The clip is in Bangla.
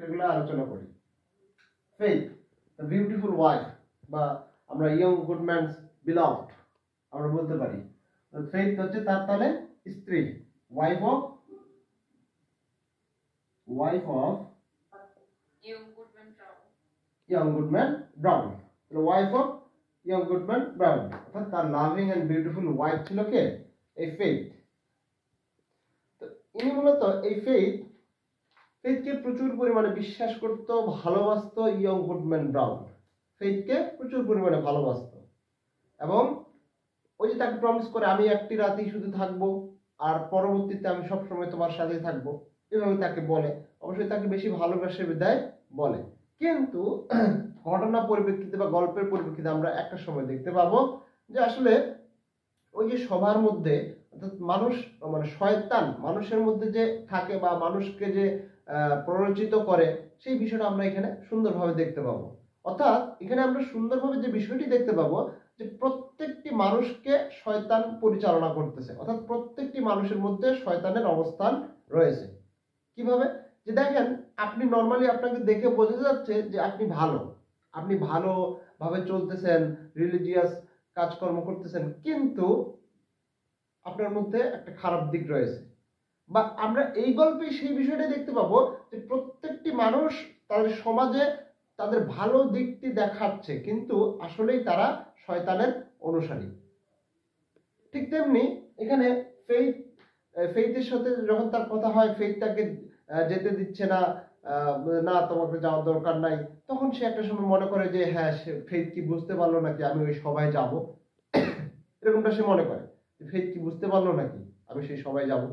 সেগুলো আলোচনা করি। ফেইথ, দ্য বিউটিফুল ওয়াইফ, বা আমরা ইয়ং গুড ম্যানস বিলভড আমরা বলতে পারি। ফেইথ হচ্ছে তার তাহলে স্ত্রী, wife of young Goodman brown. Wife of young Goodman brown, অর্থাৎ তার লাভিং এন্ড বিউটিফুল ওয়াইফ ছিল কে? এই ফেইথ। তো ইনি মূলত এই ফেইথকে প্রচুর পরিমাণে বিশ্বাস করত, ভালোবাসতো ইয়ং গুডম্যান ব্রাউন। ফেইথকে প্রচুর পরিমাণে ভালোবাসতো এবং ওই যে তাকে প্রমিস করে আমি একটি রাতেই শুধু থাকবো আর পরবর্তীতে আমি সবসময় তোমার সাথে থাকবো, এভাবে তাকে বলে। অবশ্যই তাকে বেশি ভালোবাসে বিদায় বলে, কিন্তু ঘটনা পরিপ্রেক্ষিতে বা গল্পের পরিপ্রেক্ষিতে আমরা একটা সময় দেখতে পাবো যে আসলে ওই যে সবার মধ্যে, অর্থাৎ মানুষ মানে শয়তান মানুষের মধ্যে যে থাকে বা মানুষকে যে প্ররোচিত করে, সেই বিষয়টা আমরা এখানে সুন্দরভাবে দেখতে পাবো। অর্থাৎ এখানে আমরা সুন্দরভাবে যে বিষয়টি দেখতে পাবো যে প্রত্যেকটি মানুষকে শয়তান পরিচালনা করতেছে, অর্থাৎ প্রত্যেকটি মানুষের মধ্যে শয়তানের অবস্থান রয়েছে। কিভাবে? যে দেখেন, আপনি নর্মালি আপনাকে দেখে বোঝা যাচ্ছে যে আপনি ভালোভাবে চলতেছেন, রিলিজিয়াস কাজকর্ম করতেছেন, কিন্তু আপনার মধ্যে একটা খারাপ দিক রয়েছে। বা আমরা এই গল্পে সেই বিষয়টা দেখতে পাবো যে প্রত্যেকটি মানুষ তাদের সমাজে তাদের ভালো দিকটি দেখাচ্ছে, কিন্তু আসলেই তারা শয়তানের অনুসারী। ঠিক তেমনি এখানে ফেইথের সাথে যখন তার কথা হয়, ফেইথ তাকে যেতে দিচ্ছে না, না তোমাকে যাওয়ার দরকার নাই, তখন সে একটা সময় মনে করে যে হ্যাঁ, ফেইথ কি বুঝতে পারলো নাকি আমি ওই সভায় যাব, এরকমটা সে মনে করে। ফেইথ কি বুঝতে পারলো নাকি আমি সেই সভায় যাব।